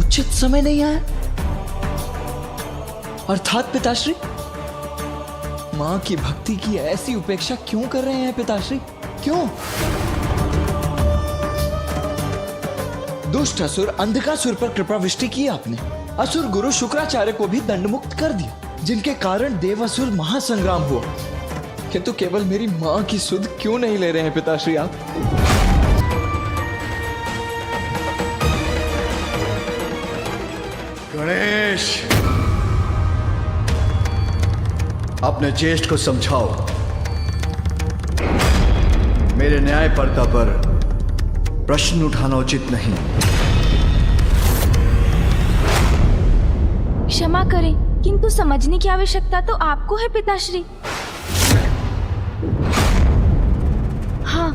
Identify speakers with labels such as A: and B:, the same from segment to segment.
A: उचित समय नहीं आया। अर्थात पिताश्री, मां की भक्ति की ऐसी उपेक्षा क्यों कर रहे हैं पिताश्री? क्यों? दुष्ट असुर अंधकासुर पर कृपा वृष्टि की आपने। असुर गुरु शुक्राचार्य को भी दंडमुक्त कर दिया, जिनके कारण देवासुर महासंग्राम हुआ। किंतु केवल मेरी मां की सुध क्यों नहीं ले रहे हैं पिताश्री आप?
B: गणेश, अपने ज्येष्ठ को समझाओ। मेरे न्यायपर्दा पर प्रश्न उठाना उचित नहीं।
C: क्षमा करें, किंतु समझने की आवश्यकता तो आपको है पिताश्री। हाँ,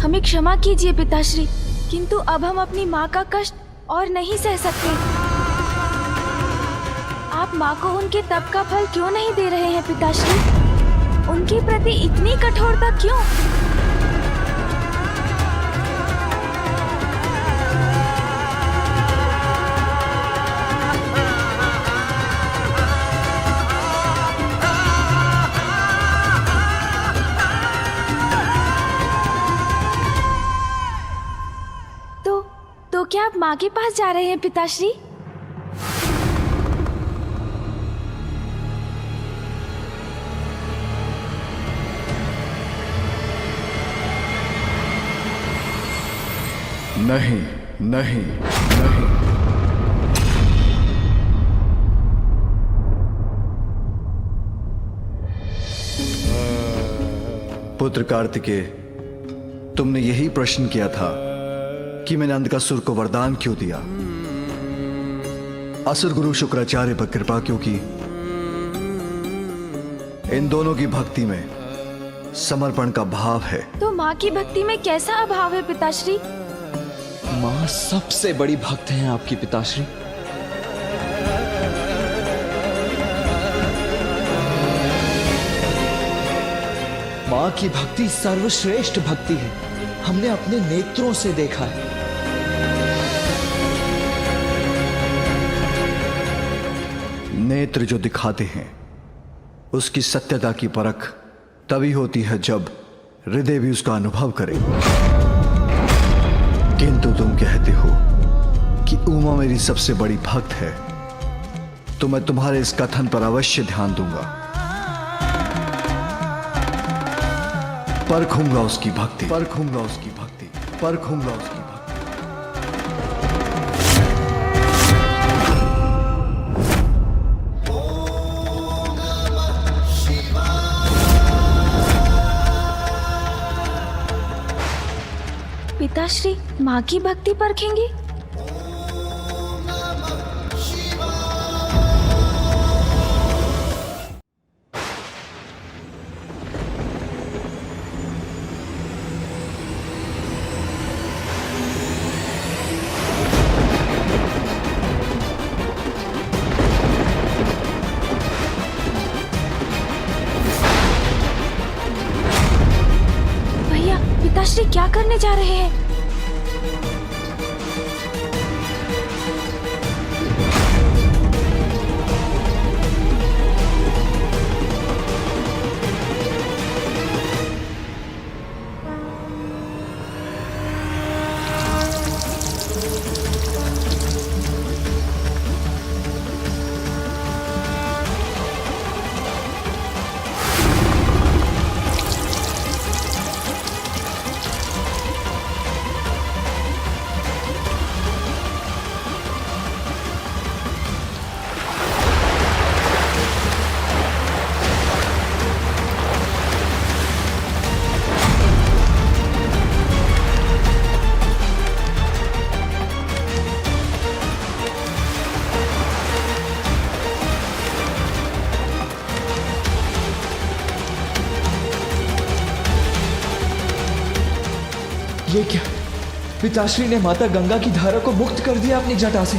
C: हमें क्षमा कीजिए पिताश्री, किंतु अब हम अपनी माँ का कष्ट और नहीं सह सकते। आप माँ को उनके तप का फल क्यों नहीं दे रहे हैं पिताश्री? उनके प्रति इतनी कठोरता क्यों? तो क्या आप माँ के पास जा रहे हैं पिताश्री?
B: नहीं, नहीं, नहीं। पुत्र कार्तिकेय, तुमने यही प्रश्न किया था कि मैंने अंधकासुर को वरदान क्यों दिया। असुर गुरु शुक्राचार्य पर कृपा क्यों की? इन दोनों की भक्ति में समर्पण का भाव है।
C: तो माँ की भक्ति में कैसा अभाव है पिताश्री?
A: माँ सबसे बड़ी भक्त हैं आपकी पिताश्री। माँ की भक्ति सर्वश्रेष्ठ भक्ति है, हमने अपने नेत्रों से देखा है।
B: नेत्र जो दिखाते हैं उसकी सत्यता की परख तभी होती है जब हृदय भी उसका अनुभव करे। किंतु तुम कहते हो कि उमा मेरी सबसे बड़ी भक्त है, तो मैं तुम्हारे इस कथन पर अवश्य ध्यान दूंगा। परखूंगा उसकी भक्ति, परखूंगा उसकी भक्ति, परखूंगा उसकी भक्ति।
C: पिताश्री माँ की भक्ति परखेंगे? भैया, पिताश्री क्या करने जा रहे हैं?
A: ये क्या? पिताश्री ने माता गंगा की धारा को मुक्त कर दिया अपनी जटा से।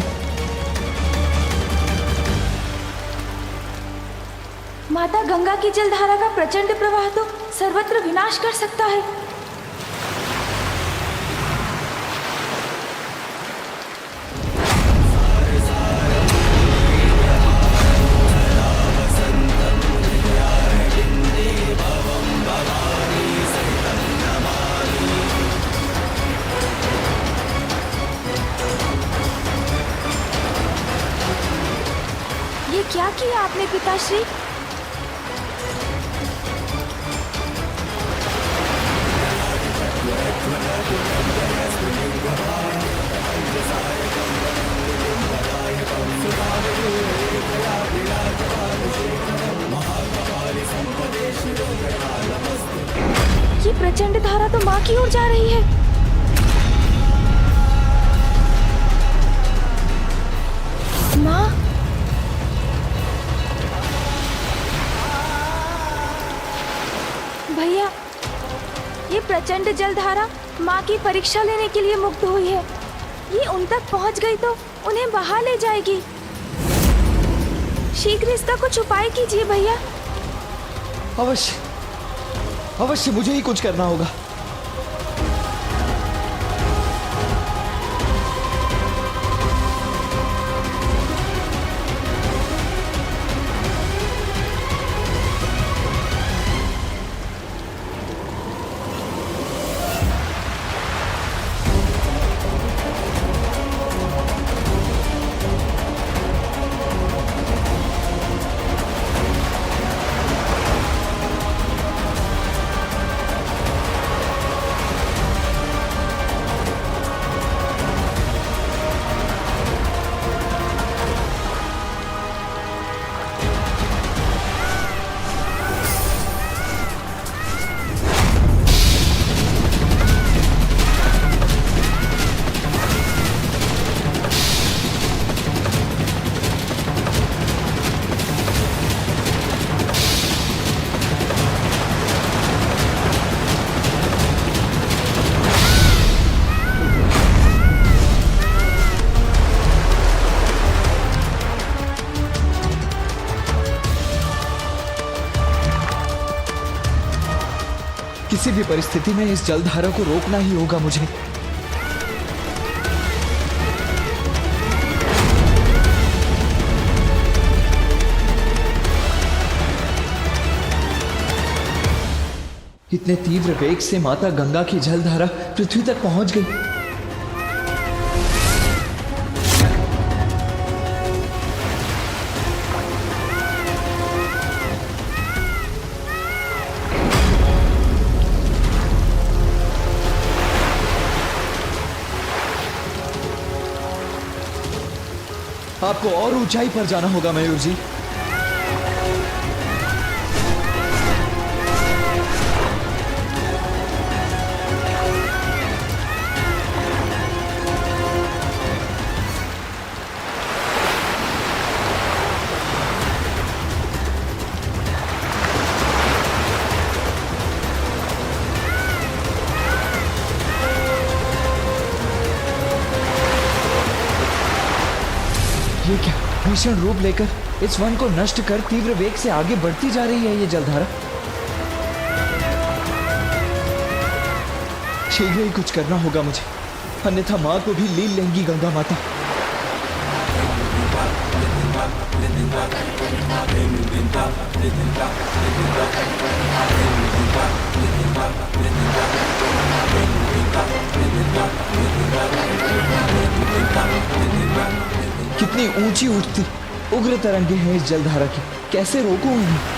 C: माता गंगा की जलधारा का प्रचंड प्रवाह तो सर्वत्र विनाश कर सकता है। किया आपने पिताश्री? ये प्रचंड धारा तो माँ की ओर जा रही है। माँ, भैया, ये प्रचंड जलधारा माँ की परीक्षा लेने के लिए मुक्त हुई है। ये उन तक पहुँच गई तो उन्हें बहा ले जाएगी। शीघ्र इसका कुछ उपाय कीजिए भैया।
A: अवश्य अवश्य मुझे ही कुछ करना होगा। किसी भी परिस्थिति में इस जलधारा को रोकना ही होगा मुझे। इतने तीव्र वेग से माता गंगा की जलधारा पृथ्वी तक पहुंच गई। आपको और ऊंचाई पर जाना होगा मयूर जी। ये क्या भीषण रूप लेकर इस वन को नष्ट कर तीव्र वेग से आगे बढ़ती जा रही है ये जलधारा। शीघ्र ही कुछ करना होगा मुझे, अन्यथा माँ को भी लील लेंगी गंगा माता। कितनी ऊंची उठती उग्र तरंगे हैं इस जलधारा की, कैसे रोकूं इन्हें?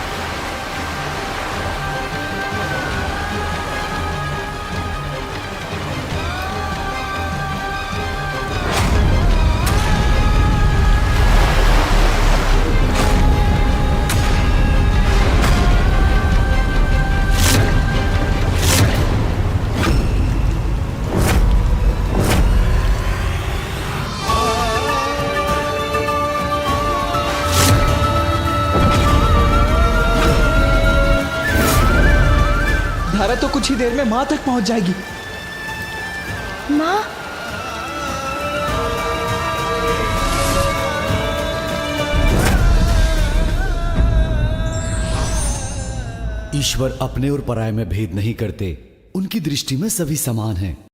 A: धारा तो कुछ ही देर में माँ तक पहुंच जाएगी।
C: माँ,
D: ईश्वर अपने और पराये में भेद नहीं करते, उनकी दृष्टि में सभी समान हैं।